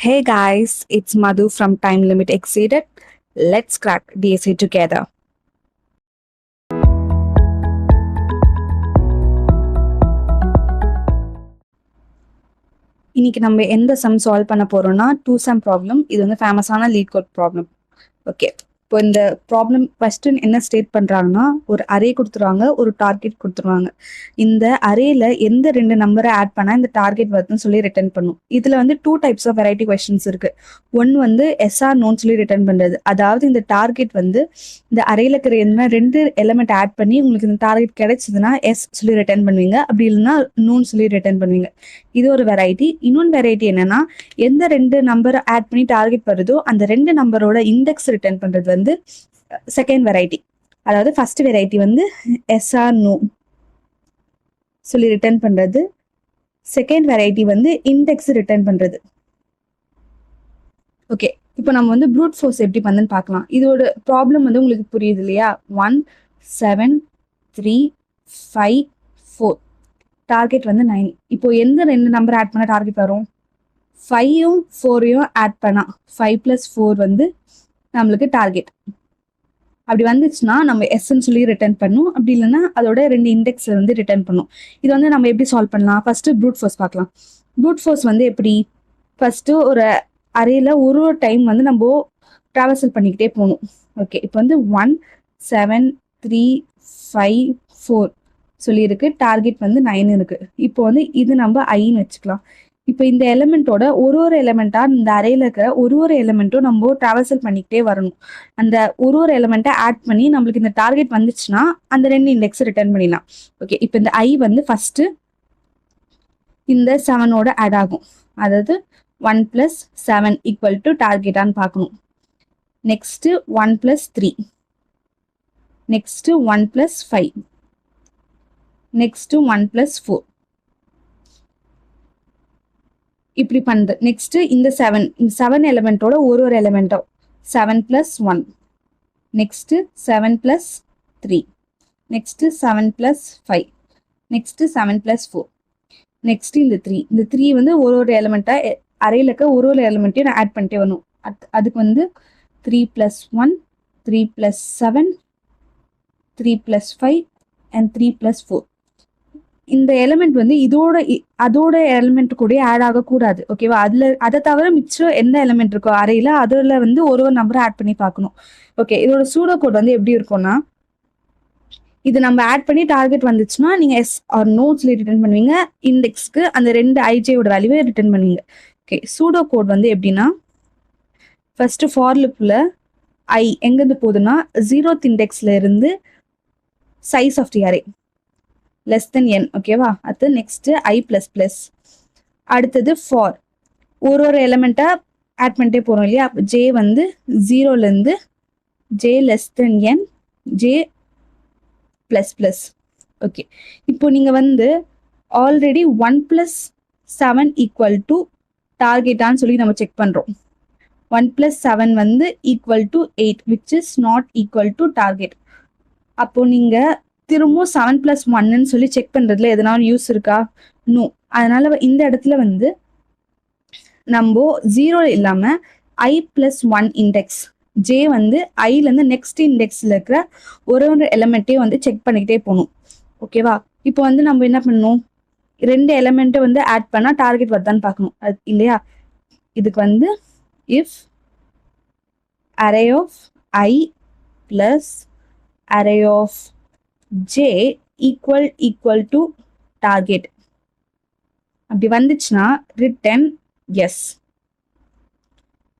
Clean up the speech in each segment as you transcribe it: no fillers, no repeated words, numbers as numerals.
Hey guys, it's Madhu from Time Limit Exceeded. Let's crack DSA together. இன்னைக்கு நம்ம எந்த some solve பண்ண போறோம்னா 2 சம் ப்ராப்ளம். இது வந்து ஃபேமஸான லீட் கோட் ப்ராப்ளம். ஓகே, இப்போ இந்த ப்ராப்ளம் ஃபர்ஸ்ட் என்ன ஸ்டேட் பண்றாங்கன்னா, ஒரு அரே கொடுத்துருவாங்க, ஒரு டார்கெட் கொடுத்துருவாங்க. இந்த அரேல எந்த ரெண்டு நம்பரை ஆட் பண்ணா இந்த டார்கெட் வருதுன்னு சொல்லி ரிட்டர்ன் பண்ணும். இதுல வந்து 2 டைப்ஸ் ஆஃப் வெரைட்டி கொஸ்டின்ஸ் இருக்கு. ஒன் வந்து எஸ்ஆர் நோன்னு சொல்லி ரிட்டர்ன் பண்றது, அதாவது இந்த டார்கெட் வந்து இந்த அரேல இருக்கிற என்ன ரெண்டு எலிமெண்ட் ஆட் பண்ணி உங்களுக்கு இந்த டார்கெட் கிடைச்சதுன்னா எஸ் சொல்லி ரிட்டர்ன் பண்ணுவீங்க, அப்படி இல்லைன்னா நோன்னு சொல்லி ரிட்டர்ன் பண்ணுவீங்க. இது ஒரு வெரைட்டி. இன்னொன்று வெரைட்டி என்னன்னா, எந்த ரெண்டு நம்பர் ஆட் பண்ணி டார்கெட் வருதோ அந்த ரெண்டு நம்பரோட இண்டெக்ஸ் ரிட்டர்ன் பண்றது வந்து செகண்ட் வெரைட்டி. அதாவது ஃபர்ஸ்ட் வெரைட்டி வந்து எஸ்ஆர் நோ சொல்லி ரிட்டர்ன் பண்றது, செகண்ட் வெரைட்டி வந்து இண்டெக்ஸ் ரிட்டர்ன் பண்றது. ஓகே, இப்போ நம்ம வந்து ப்ரூட் ஃபோர்ஸ் எப்படி பண்ணுன்னு பார்க்கலாம். இதோட ப்ராப்ளம் வந்து உங்களுக்கு புரியுது இல்லையா? 1 7 3 5 4 டார்கெட் வந்து 9. இப்போ எந்த ரெண்டு நம்பர் ஆட் பண்ண டார்கெட் வரும்? 5யும் 4யும் ஆட் பண்ணா 5 + 4 வந்து நம்மளுக்கு டார்கெட். அப்படி வந்துச்சுன்னா நம்ம எஸ்ன்னு சொல்லி ரிட்டர்ன் பண்ணும், அப்படி இல்லைன்னா அதோட ரெண்டு இண்டெக்ஸ் வந்து ரிட்டர்ன் பண்ணும். இது வந்து நம்ம எப்படி சால்வ் பண்ணலாம்? ஃபர்ஸ்ட் ப்ரூட் ஃபோர்ஸ் பார்க்கலாம். ப்ரூட் ஃபோர்ஸ் வந்து எப்படி? ஃபர்ஸ்ட் ஒரு அரேல ஒரு டைம் வந்து நம்ம ட்ராவல்சல் பண்ணிக்கிட்டே போகணும். ஓகே, இப்போ வந்து 1 7 3 5 4 சொல்லியிருக்கு, டார்கெட் வந்து 9 இருக்கு. இப்போ வந்து இது நம்ம ஐன்னு வச்சுக்கலாம். இப்போ இந்த எலிமெண்ட்டோட ஒரு எலிமெண்டா இந்த அரேல இருக்கிற ஒரு எலிமெண்ட்டும் நம்ம ட்ராவல்சல் பண்ணிக்கிட்டே வரணும். அந்த ஒரு எலிமெண்ட்டை ஆட் பண்ணி நம்மளுக்கு இந்த டார்கெட் வந்துச்சுன்னா அந்த ரெண்டு இண்டெக்ஸ் ரிட்டர்ன் பண்ணிடலாம். ஓகே, இப்போ இந்த ஐ வந்து ஃபர்ஸ்ட் இந்த 7ஓட ஆட் ஆகும், அதாவது 1 + 7 = டார்கெட்டான்னு பார்க்கணும். Next 1 + 3, next 1 + 5, next 1 + 4. இப்படி பண்ணுது. நெக்ஸ்ட் இந்த 7 எலிமெண்ட்டோட ஒரு எலிமெண்ட்டும் 7 + 1, நெக்ஸ்ட் 7 + 3, நெக்ஸ்ட் 7 + 5, நெக்ஸ்ட் 7 + 4, நெக்ஸ்ட் இந்த 3 வந்து ஒரு எலிமெண்ட்டா அரேல இருக்க ஒரு எலிமெண்ட்டையும் நான் ஆட் பண்ணிட்டே வரணும். அதுக்கு வந்து 3 + 1, 3 + 7, 3 + 5 and 3 + 4. இந்த எலிமெண்ட் வந்து அதோட எலிமெண்ட் கூட ஆட் ஆகக்கூடாது. ஓகேவா? அதை தவிர மிச்சம் எந்த எலிமெண்ட் இருக்கோ அரேல அதுல வந்து ஒரு நம்பரை ஆட் பண்ணி பார்க்கணும். ஓகே, இதோட சூடோ கோட் வந்து எப்படி இருக்கும்னா, இது நம்ம ஆட் பண்ணி டார்கெட் வந்துச்சுன்னா நீங்க எஸ் ஆர் நோ சொல்லி ரிட்டர்ன் பண்ணுவீங்க. இண்டெக்ஸ்க்கு அந்த ரெண்டு ஐஜேயோட வேல்யூவை ரிட்டர்ன் பண்ணுவீங்க. ஓகே, சூடோ கோட் வந்து எப்படின்னா, ஃபர்ஸ்ட் ஃபார் லூப்ல ஐ எங்கிருந்து போகுதுன்னா 0th இண்டெக்ஸ்ல இருந்து size of the array less than n. ஓகேவா? அது நெக்ஸ்ட் ஐ ப்ளஸ் ப்ளஸ். அடுத்தது ஃபார் ஒரு எலிமெண்ட்டா ஆட் பண்ணிட்டே போறோம் இல்லையா? ஜே வந்து 0ல இருந்து J less than n, J plus plus. Okay, இப்போ நீங்க வந்து ஆல்ரெடி 1 + 7 = டார்கெட்டான்னு சொல்லி நம்ம செக் பண்றோம். 1 + 7 வந்து = 8, which is not equal to target. அப்போ நீங்க திரும்பவும் 7 + 1ன்னு சொல்லி செக் பண்றதுல எதனால யூஸ் இருக்கா? நோ. அதனால இந்த இடத்துல வந்து நம்ம 0 இல்லாம ஐ + 1 இண்டெக்ஸ் ஜே வந்து ஐல இருந்து நெக்ஸ்ட் இண்டெக்ஸ்ல இருக்கிற ஒரு எலிமெண்ட்டையும் வந்து செக் பண்ணிக்கிட்டே போகணும். ஓகேவா? இப்போ வந்து நம்ம என்ன பண்ணணும்? ரெண்டு எலிமெண்ட்டை வந்து ஆட் பண்ணா டார்கெட் வருதான்னு பார்க்கணும், அது இல்லையா? இதுக்கு வந்து if array of I plus array of j equal to target அப்படி வந்துச்சுன்னா ரிட்டர்ன் எஸ்.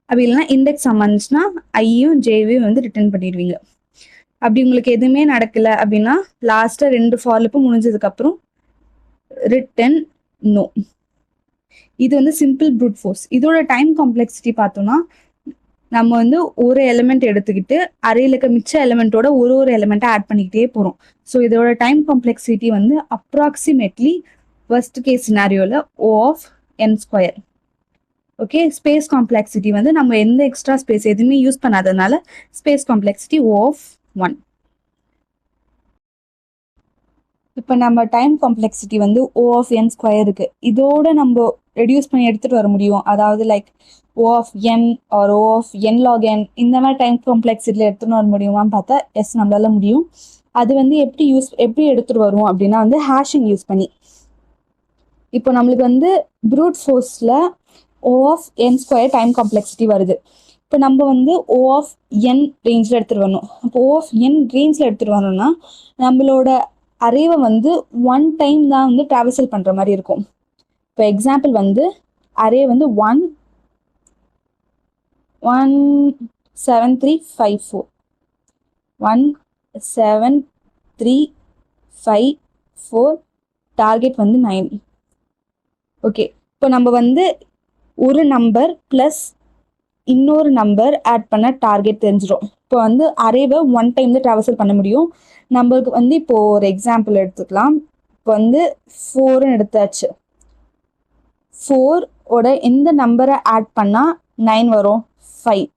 அப்படி இல்லைன்னா இண்டெக்ஸ் வந்துச்சுன்னா ஐயும் ஜேவையும் வந்து ரிட்டர்ன் பண்ணிடுவீங்க. அப்படி உங்களுக்கு எதுவுமே நடக்கல அப்படின்னா லாஸ்டா ரெண்டு ஃபார் லூப்பும் முடிஞ்சதுக்கு அப்புறம் ரிட்டர்ன் நோ. இது வந்து சிம்பிள் ப்ரூட் ஃபோர்ஸ். இதோட டைம் காம்ப்ளெக்சிட்டி பார்த்தோம்னா, நம்ம வந்து ஒரு எலிமெண்ட் எடுத்துக்கிட்டு அரேல இருக்க மிச்ச எலிமெண்ட்டோட ஒரு எலிமெண்ட்டை ஆட் பண்ணிக்கிட்டே போறோம். ஸோ இதோட டைம் காம்ப்ளெக்சிட்டி வந்து அப்ராக்சிமேட்லி ஃபர்ஸ்ட் கேஸ் சினாரியோல O(n²). ஓகே, ஸ்பேஸ் காம்ப்ளெக்சிட்டி வந்து நம்ம எந்த எக்ஸ்ட்ரா ஸ்பேஸ் எதுவுமே யூஸ் பண்ணாததுனால ஸ்பேஸ் காம்ப்ளெக்சிட்டி O(1). இப்போ நம்ம டைம் காம்ப்ளெக்சிட்டி வந்து O(n²) இருக்கு. இதோட நம்ம ரெடியூஸ் பண்ணி எடுத்துட்டு வர முடியும். அதாவது like O of n or O of n log n இந்த மாதிரி டைம் காம்ப்ளெக்சிட்டியில் எடுத்துன்னு வர முடியுமான்னு பார்த்தா எஸ் நம்மளால முடியும். அது வந்து எப்படி எடுத்துட்டு வரும் அப்படின்னா வந்து ஹேஷிங் யூஸ் பண்ணி. இப்போ நம்மளுக்கு வந்து ப்ரூட் ஃபோர்ஸில் O of n square time complexity வருது. இப்போ நம்ம வந்து O of n ரேஞ்சில் எடுத்துகிட்டு வரணும். இப்போ O of n ரேஞ்சில் எடுத்துகிட்டு வரணும்னா நம்மளோட அரேவை வந்து ஒன் டைம் தான் வந்து ட்ராவல்சல் பண்ணுற மாதிரி இருக்கும். இப்போ எக்ஸாம்பிள் வந்து அரே வந்து 1 1 7 3 5 4 1 7 3 5 4 டார்கெட் வந்து 9. ஓகே, இப்போ நம்ம வந்து ஒரு நம்பர் ப்ளஸ் இன்னொரு நம்பர் ஆட் பண்ண டார்கெட் தெரிஞ்சிடும். இப்போ வந்து அரேவை ஒன் டைம் தான் ட்ராவல்சல் பண்ண முடியும். நம்மளுக்கு வந்து இப்போ ஒரு எக்ஸாம்பிள் எடுத்துக்கலாம். இப்போ வந்து 4ன்னு எடுத்தாச்சு. 4 ஓட எந்த நம்பரை ஆட் பண்ணால் 9 வரும்? 5.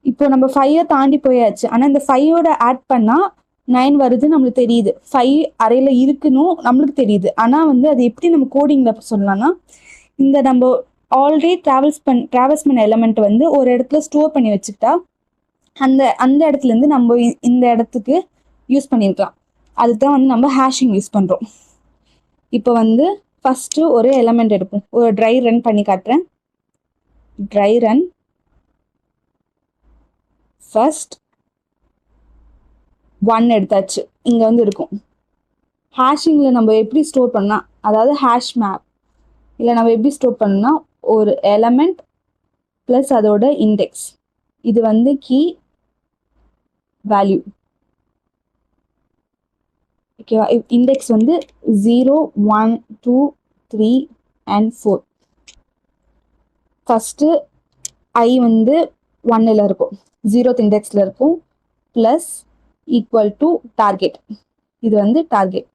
இப்போ நம்ம 5 தாண்டி போயாச்சு. ஆனால் இந்த 5ஓட ஆட் பண்ணால் 9 வருது நம்மளுக்கு தெரியுது. 5 அறையில் இருக்குன்னு நம்மளுக்கு தெரியுது. ஆனால் வந்து அது எப்படி நம்ம கோடிங்கில் சொல்லலாம்னா, இந்த நம்ம ஆல்ரெடி ட்ராவல்ஸ் பண்ண எலமெண்ட் வந்து ஒரு இடத்துல ஸ்டோர் பண்ணி வச்சுக்கிட்டா அந்த இடத்துலேருந்து நம்ம இந்த இடத்துக்கு யூஸ் பண்ணியிருக்கலாம். அதுதான் வந்து நம்ம ஹேஷிங் யூஸ் பண்ணுறோம். இப்போ வந்து ஃபஸ்ட்டு ஒரு எலமெண்ட் எடுப்போம். ஒரு ட்ரை ரன் பண்ணி காட்டுறேன். ட்ரை ரன் ஃபர்ஸ்ட் 1 எடுத்தாச்சு. இங்கே வந்து இருக்கும். ஹேஷிங்கில் நம்ம எப்படி ஸ்டோர் பண்ணால், அதாவது ஹேஷ் மேப் இல்லை நம்ம எப்படி ஸ்டோர் பண்ணால் ஒரு எலமெண்ட் ப்ளஸ் அதோட இண்டெக்ஸ், இது வந்து கீ வேல்யூ. ஓகேவா? இண்டெக்ஸ் வந்து 0 1 2 3 and 4. ஃபஸ்ட்டு ஐ வந்து 1ல் இருக்கும், 0th இண்டெக்ஸில் இருக்கும், ப்ளஸ் ஈக்குவல் டு டார்கெட். இது வந்து டார்கெட்.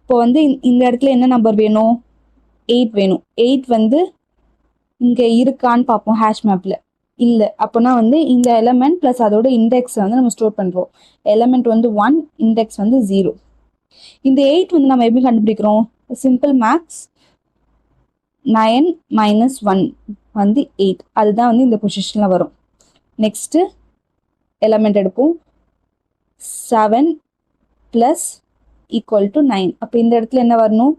இப்போ வந்து இந்த இடத்துல என்ன நம்பர் வேணும்? 8 வேணும். 8 வந்து இங்கே இருக்கான்னு பார்ப்போம் ஹேஷ் மேப்பில். இல்லை. அப்போனா வந்து இந்த எலமெண்ட் ப்ளஸ் அதோட இண்டெக்ஸை வந்து நம்ம ஸ்டோர் பண்ணுறோம். எலமெண்ட் வந்து 1, இண்டெக்ஸ் வந்து 0. இந்த 8 வந்து நம்ம எப்படி கண்டுபிடிக்கிறோம்? Simple maths. 9 minus 1 வந்து 8. அதுதான் வந்து இந்த பொசிஷனில் வரும். நெக்ஸ்ட்டு எலமெண்ட் எடுப்போம். 7 ப்ளஸ் ஈக்குவல் டு 9. அப்போ இந்த இடத்துல என்ன வரணும்?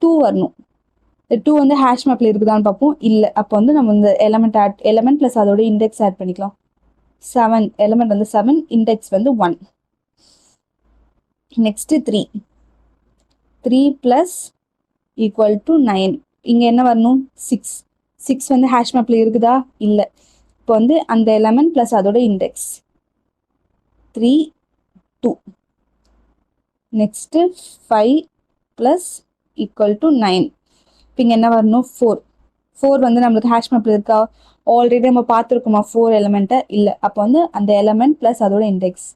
2 வரணும். இந்த 2 வந்து ஹேஷ் மேப்பில் இருக்குதான்னு பார்ப்போம். இல்லை. அப்போ வந்து நம்ம இந்த எலமெண்ட் ப்ளஸ் அதோட இண்டெக்ஸ் ஆட் பண்ணிக்கலாம். 7 எலமெண்ட் வந்து 7, இண்டெக்ஸ் வந்து 1. Next 3 plus equal to 9. இங்கே என்ன வரணும்? 6 வந்து ஹேஷ் மேப்பில் இருக்குதா? இல்லை. இப்போ வந்து அந்த எலமெண்ட் ப்ளஸ் அதோட index 3 2. Next 5 plus equal to 9. இப்போ இங்கே என்ன வரணும்? 4 வந்து நம்மளுக்கு ஹேஷ் மேப்பில் இருக்கா? ஆல்ரெடி நம்ம பார்த்துருக்கோமா 4 எலமெண்ட்டை? இல்லை. அப்போ வந்து அந்த எலமெண்ட் ப்ளஸ் அதோட index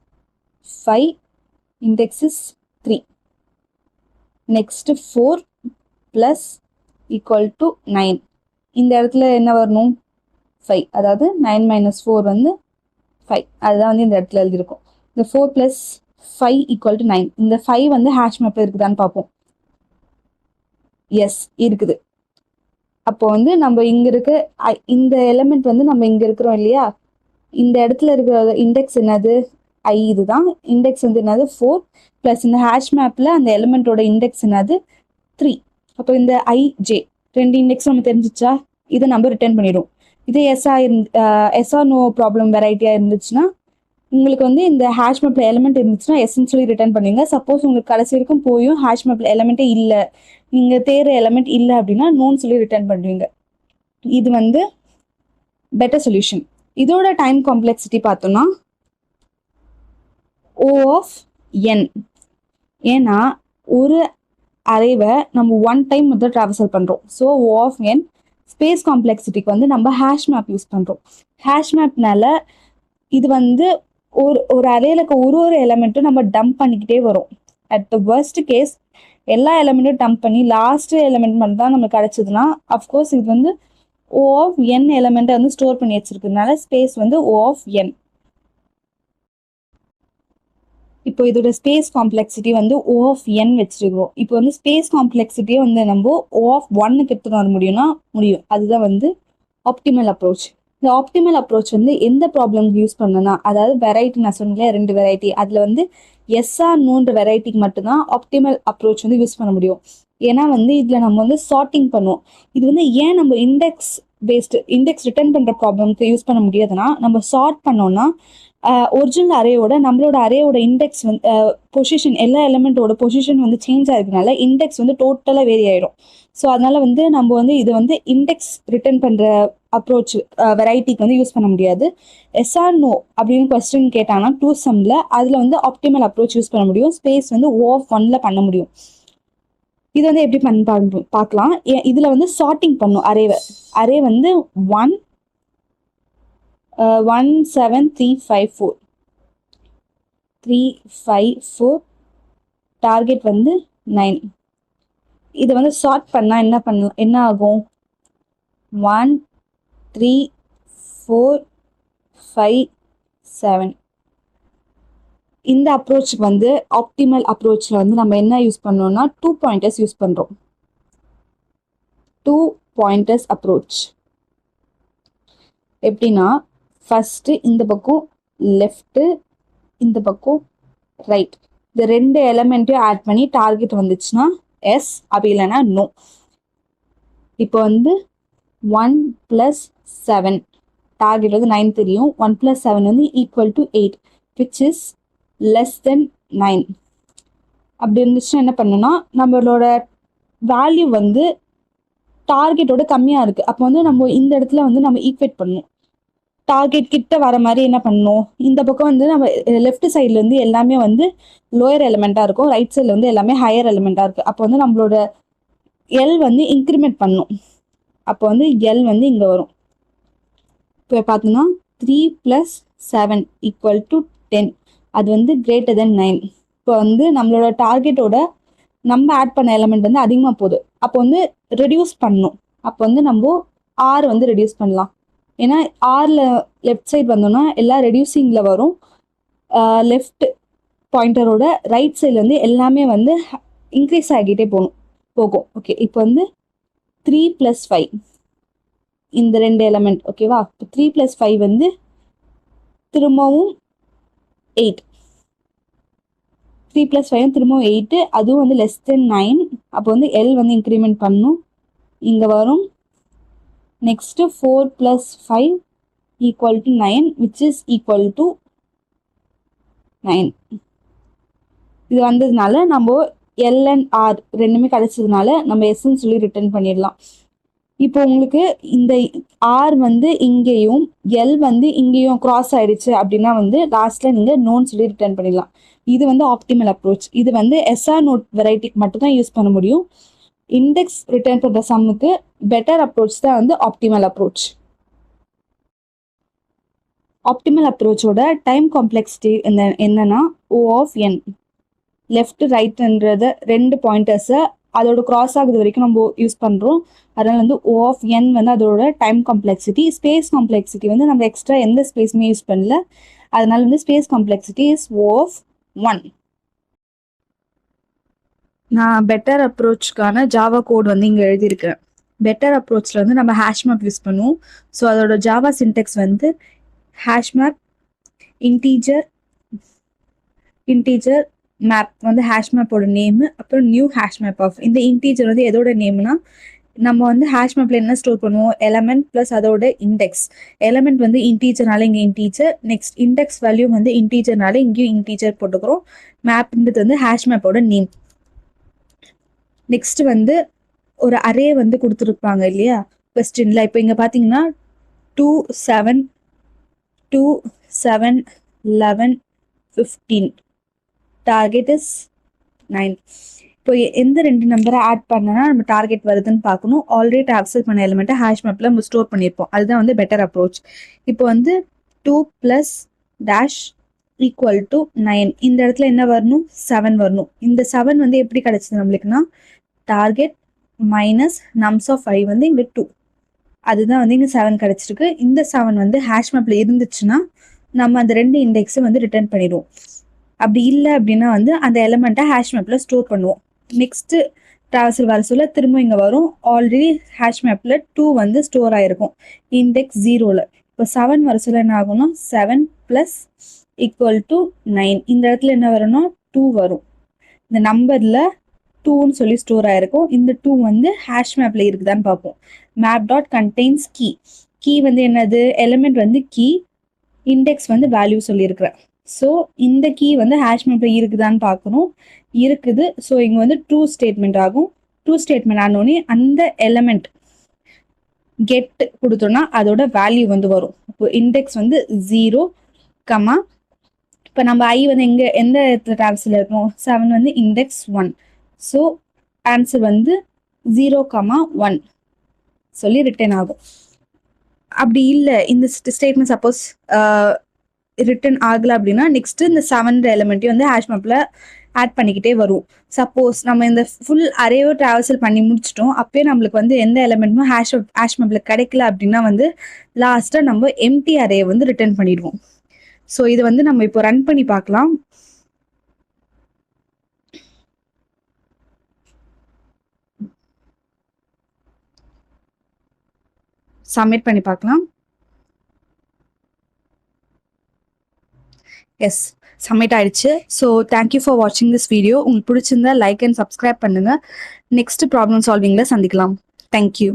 5, index is 3. Next 4 plus equal to 9. இந்த இடத்துல என்ன வரணும்? 5. அதாவது 9 minus 4 வந்து 5. அதுதான் வந்து இந்த இடத்துல எழுதியிருக்கும். இந்த 4 ப்ளஸ் 5 ஈக்குவல் டு 9. இந்த 5 வந்து ஹேஷ் மேப்பில் இருக்குதான்னு பார்ப்போம். எஸ், இருக்குது. அப்போ வந்து நம்ம இங்கே இருக்க இந்த எலமெண்ட் வந்து நம்ம இங்கே இருக்கிறோம் இல்லையா? இந்த இடத்துல இருக்கிற இண்டெக்ஸ் என்னது? ஐ. இதுதான் இண்டெக்ஸ் வந்து என்னது? 4 ப்ளஸ் இந்த ஹேஷ் மேப்பில் அந்த எலமெண்ட்டோட இண்டெக்ஸ் என்னது? 3. அப்போ இந்த ஐஜே 2 இண்டெக்ஸ் நம்ம தெரிஞ்சிச்சா? இதை நம்ம ரிட்டர்ன் பண்ணிடும். இது எஸ்ஆ நோ ப்ராப்ளம் வெரைட்டியாக இருந்துச்சுன்னா உங்களுக்கு வந்து இந்த ஹேஷ் மேப்பில் எலமெண்ட் இருந்துச்சுன்னா எஸ்ன்னு சொல்லி ரிட்டர்ன் பண்ணுவீங்க. சப்போஸ் உங்களுக்கு கடைசி வரைக்கும் போயும் ஹேஷ் மேப்பில் எலமெண்ட்டே இல்லை, நீங்கள் தேடுற எலமெண்ட் இல்லை அப்படின்னா நோன்னு சொல்லி ரிட்டர்ன் பண்ணுவீங்க. இது வந்து பெட்டர் சொல்யூஷன். இதோட டைம் காம்ப்ளெக்சிட்டி பார்த்தோம்னா O of n. ஏன்னா ஒரு அரேவை நம்ம ஒன் டைம் வந்து ட்ராவல்சல் பண்ணுறோம். So O of n. Space காம்ப்ளெக்சிட்டிக்கு வந்து நம்ம ஹேஷ் மேப் யூஸ் பண்ணுறோம். ஹேஷ் மேப்னால இது வந்து ஒரு அரேல இருக்க ஒரு எலமெண்ட்டும் நம்ம டம்ப் பண்ணிக்கிட்டே வரும். அட் த வர்ஸ்ட் கேஸ் எல்லா எலமெண்ட்டும் டம்ப் பண்ணி லாஸ்ட் எலமெண்ட் மட்டும் தான் நமக்கு கிடைச்சதுன்னா அஃப்கோர்ஸ் இது வந்து O of n எலமெண்ட்டை வந்து ஸ்டோர் பண்ணி வச்சிருக்கிறதுனால ஸ்பேஸ் வந்து O of n. இப்போ இதோட ஸ்பேஸ் காம்ப்ளெக்சிட்டி வந்து O of n வச்சிருக்கிறோம். இப்போ வந்து ஸ்பேஸ் காம்ப்ளெக்சிட்டியே வந்து நம்ம O of 1க்கு எடுத்துகிட்டு வர முடியும். அதுதான் வந்து ஆப்டிமல் அப்ரோச். இந்த ஆப்டிமல் அப்ரோச் வந்து எந்த ப்ராப்ளம்க்கு யூஸ் பண்ணனா, அதாவது வெரைட்டி நான் சொன்னேன் 2 வெரைட்டி, அதுல வந்து எஸ்ஆர் நோன்ற வெரைட்டிக்கு மட்டும்தான் ஆப்டிமல் அப்ரோச் வந்து யூஸ் பண்ண முடியும். ஏன்னா வந்து இதுல நம்ம வந்து சார்ட்டிங் பண்ணுவோம். இது வந்து ஏன் நம்ம இண்டெக்ஸ் ரிட்டர்ன் பண்ற ப்ராப்ளம்க்கு யூஸ் பண்ண முடியாதுன்னா, நம்ம சார்ட் பண்ணோம்னா ஒரிஜினல் அரேயோட நம்மளோட அரேயோட இண்டெக்ஸ் வந்து பொசிஷன் எல்லா எலிமெண்ட்டோட பொசிஷன் வந்து சேஞ்ச் ஆகிறதுனால இண்டெக்ஸ் வந்து டோட்டலாக வேரி ஆயிடும். ஸோ அதனால வந்து நம்ம வந்து இது வந்து இண்டெக்ஸ் ரிட்டர்ன் பண்ற அப்ரோச் வெரைட்டிக்கு வந்து யூஸ் பண்ண முடியாது. எஸ்ஆர் நோ அப்படின்னு கொஸ்டின் கேட்டாங்கன்னா 2 சம்ல அதுல வந்து ஆப்டிமல் அப்ரோச் யூஸ் பண்ண முடியும். ஸ்பேஸ் வந்து O(1)ல பண்ண முடியும். இது வந்து எப்படி பண்ண பார்க்கலாம். இதுல வந்து சார்ட்டிங் பண்ணும் அரே வந்து 1 1 7 3 5 4 3 5 4 டார்கெட் வந்து 9. இதை வந்து சார்ட் பண்ணா என்ன ஆகும்? 1 3 4 5 7. இந்த அப்ரோச் வந்து ஆப்டிமல் அப்ரோச்ல வந்து நம்ம என்ன யூஸ் பண்ணோம்னா 2 பாயிண்டர்ஸ் யூஸ் பண்றோம். 2 பாயிண்டர்ஸ் அப்ரோச் எப்படின்னா, ஃபர்ஸ்ட் இந்த பக்கம் லெஃப்ட், இந்த பக்கம் ரைட், இந்த 2 எலிமெண்ட்டையும் ஆட் பண்ணி டார்கெட் வந்துச்சுன்னா எஸ், அப்படி இல்லைன்னா நோ. இப்போ வந்து 1 + 7 டார்கெட் வந்து 9 தெரியும். 1 + 7 வந்து = 8, which is less than 9. அப்படி இருந்துச்சுன்னா என்ன பண்ணணும்னா, நம்மளோட வேல்யூ வந்து டார்கெட்டோட கம்மியா இருக்கு. அப்போ வந்து நம்ம இந்த இடத்துல வந்து நம்ம ஈக்குவேட் பண்ணணும். டார்கெட் கிட்ட வர மாதிரி என்ன பண்ணணும், இந்த பக்கம் வந்து நம்ம லெஃப்ட் சைட்ல இருந்து எல்லாமே வந்து லோயர் எலிமெண்டா இருக்கும், ரைட் சைட்ல வந்து எல்லாமே ஹையர் எலிமெண்டா இருக்கு. அப்போ வந்து நம்மளோட எல் வந்து இன்க்ரிமெண்ட் பண்ணும். அப்போ வந்து எல் வந்து இங்க வரும். இப்போ பார்த்தோம்னா 3 + 7 = 10. அது வந்து greater than 9. இப்போ வந்து நம்மளோட டார்கெட்டோட நம்ம ஆட் பண்ண எலிமெண்ட் வந்து அதிகமாக போகுது. அப்போ வந்து ரெடியூஸ் பண்ணணும். அப்போ வந்து நம்ம ஆர் வந்து ரெடியூஸ் பண்ணலாம். ஏன்னா ஆர்ல லெஃப்ட் சைட் வந்தோம்னா எல்லாம் ரெடியூசிங்ல வரும். லெஃப்ட் பாயிண்டரோட ரைட் சைட்ல வந்து எல்லாமே வந்து இன்க்ரீஸ் ஆகிட்டே போகும். ஓகே, இப்போ வந்து 3 + 5 இந்த 2 எலிமெண்ட். ஓகேவா? 3 + 5 வந்து திரும்பவும் 8. 3 + 5 திரும்பவும் 8. அதுவும் வந்து less than 9. அப்போ வந்து எல் வந்து இன்க்ரிமெண்ட் பண்ணும், இங்க வரும். Next 4 + 5 = 9, which is equal to 9. இது வந்ததுனால நம்ம எல் அண்ட் ஆர் ரெண்டுமே கிடைச்சதுனால நம்ம எஸ்ன்னு சொல்லி ரிட்டர்ன் பண்ணிடலாம். இப்போ உங்களுக்கு இந்த ஆர் வந்து இங்கேயும் எல் வந்து இங்கேயும் கிராஸ் ஆயிடுச்சு அப்படின்னா வந்து லாஸ்ட்ல நீங்க நோன்னு சொல்லி ரிட்டர்ன் பண்ணிடலாம். இது வந்து ஆப்டிமல் அப்ரோச். இது வந்து எஸ்ஆர் நோட் வெரைட்டிக்கு மட்டும் தான் யூஸ் பண்ண முடியும். இண்டெக்ஸ் ரிட்டர்ன் பண்ற சம்முக்கு பெட்டர் அப்ரோச் தான் வந்து ஆப்டிமல் அப்ரோச். ஆப்டிமல் அப்ரோச்சோட டைம் காம்ப்ளெக்சிட்டி என்னன்னா O(n). லெஃப்ட் ரைட்ன்றத 2 பாயிண்டர்ஸை அதோட கிராஸ் ஆகுது வரைக்கும் நம்ம யூஸ் பண்றோம். அதனால வந்து O(n) வந்து அதோட டைம் காம்ப்ளெக்சிட்டி. ஸ்பேஸ் காம்ப்ளெக்சிட்டி வந்து நம்ம எக்ஸ்ட்ரா எந்த ஸ்பேஸுமே யூஸ் பண்ணல. அதனால வந்து ஸ்பேஸ் காம்ப்ளெக்சிட்டி இஸ் O(1). நான் பெட்டர் அப்ரோச்சுக்கான ஜாவா கோட் வந்து இங்கே எழுதியிருக்கிறேன். பெட்டர் அப்ரோச்சில் வந்து நம்ம ஹேஷ் மேப் யூஸ் பண்ணுவோம். ஸோ அதோட ஜாவா சின்டெக்ஸ் வந்து ஹேஷ் மேப் இன்டீஜர் மேப் வந்து ஹேஷ் மேப்போட நேமு, அப்புறம் நியூ ஹேஷ் மேப் ஆஃப். இந்த இன்டீஜர் வந்து எதோட நேம்னா, நம்ம வந்து ஹேஷ் மேப்ல என்ன ஸ்டோர் பண்ணுவோம், எலமெண்ட் ப்ளஸ் அதோட இண்டெக்ஸ். எலமெண்ட் வந்து இன்டீஜர்னால இங்கே இன்டீஜர், நெக்ஸ்ட் இண்டெக்ஸ் வேல்யூ வந்து இன்டீஜர்னால இங்கேயும் இன்டீஜர் போட்டுக்கிறோம். மேப்ன்றது வந்து ஹேஷ் மேப்போட நேம். நெக்ஸ்ட் வந்து ஒரு அரே வந்து கொடுத்துருப்பாங்க இல்லையா கொஸ்டின்ல. இப்போ இங்க பாத்தீங்கன்னா 2 7 2 7 11 15 டார்கெட் இஸ் 9. இப்போ எந்த 2 நம்பரை ஆட் பண்ணனா நம்ம டார்கெட் வருதுன்னு பார்க்கணும். ஆல்ரெடி ட்ராவல்சல் பண்ண எலிமெண்ட்டை ஹேஷ் மேப்ல நம்ம ஸ்டோர் பண்ணியிருப்போம். அதுதான் வந்து பெட்டர் அப்ரோச். இப்போ வந்து 2 + = 9. இந்த இடத்துல என்ன வரணும், 7 வரணும். இந்த 7 வந்து எப்படி கிடைச்சது நம்மளுக்குன்னா, டார்கெட் மைனஸ் நம்ஸ் ஆஃப் 5 வந்து இங்க 2. அதுதான் வந்து இங்க 7 கிடைச்சிருக்கு. இந்த 7 வந்து ஹேஷ் மேப்ல இருந்துச்சுன்னா நம்ம அந்த 2 இண்டெக்ஸை வந்து ரிட்டர்ன் பண்ணிடுவோம். அப்படி இல்லை அப்படின்னா வந்து அந்த எலிமெண்ட்டை ஹேஷ் மேப்ல ஸ்டோர் பண்ணுவோம். நெக்ஸ்ட் ட்ராவல்சல் வர சொல்ல திரும்ப இங்கே வரும். ஆல்ரெடி ஹேஷ் மேப்பில் 2 வந்து ஸ்டோர் ஆகிருக்கும் இண்டெக்ஸ் 0ல். இப்போ 7 வர சொல்ல என்ன ஆகும்னா 7 ப்ளஸ் ஈக்குவல் டு 9. இந்த இடத்துல என்ன வரும்னா 2 வரும். இந்த நம்பரில் 2ன்னு சொல்லி ஸ்டோர் ஆகிருக்கும். இந்த 2 வந்து ஹேஷ் மேப்பில் இருக்குதான்னு பார்ப்போம். Map dot contains key. Key வந்து என்னது, எலிமெண்ட் வந்து கீ, இண்டெக்ஸ் வந்து வேல்யூ சொல்லியிருக்கிறேன். ஸோ இந்த கீ வந்து ஹேஷ் மேப்பில் இருக்குதான்னு பார்க்கணும். இருக்குது. ஸோ இங்கே வந்து ட்ரூ ஸ்டேட்மெண்ட் ஆகும். ட்ரூ ஸ்டேட்மெண்ட் ஆனோடனே அந்த எலிமெண்ட் கெட் கொடுத்தோன்னா அதோட வேல்யூ வந்து வரும். இப்போ இண்டெக்ஸ் வந்து 0, இப்போ நம்ம ஐ வந்து எந்த இடத்துல ட்ராவல்ஸில் இருக்கணும், 7 வந்து இண்டெக்ஸ் 1. ஸோ ஆன்சர் வந்து 0,1 சொல்லி ரிட்டர்ன் ஆகும். அப்படி இல்லை இந்த ஸ்டேட்மெண்ட் சப்போஸ் ரிட்டர்ன் ஆகலை அப்படின்னா நெக்ஸ்ட்டு இந்த 7 எலிமெண்ட்டையும் வந்து ஹேஷ் மேப்பில் ஆட் பண்ணிக்கிட்டே வரும். சப்போஸ் நம்ம இந்த ஃபுல் அரேவோ ட்ராவல்சல் பண்ணி முடிச்சிட்டோம், அப்பயே நம்மளுக்கு வந்து எந்த எலிமெண்ட்டும் ஹேஷ் மேப்பில் கிடைக்கல அப்படின்னா வந்து லாஸ்ட்டாக நம்ம எம்டி அரே வந்து ரிட்டர்ன் பண்ணிடுவோம். ஸோ இது வந்து நம்ம இப்போ ரன் பண்ணி பார்க்கலாம். சப்மிட் பண்ணி பார்க்கலாம். எஸ், சப்மிட் ஆயிடுச்சு. ஸோ தேங்க்யூ ஃபார் வாட்சிங் திஸ் வீடியோ. உங்களுக்கு பிடிச்சிருந்தா லைக் அண்ட் சப்ஸ்கிரைப் பண்ணுங்க. நெக்ஸ்ட் ப்ராப்ளம் சால்விங்கில் சந்திக்கலாம். தேங்க்யூ.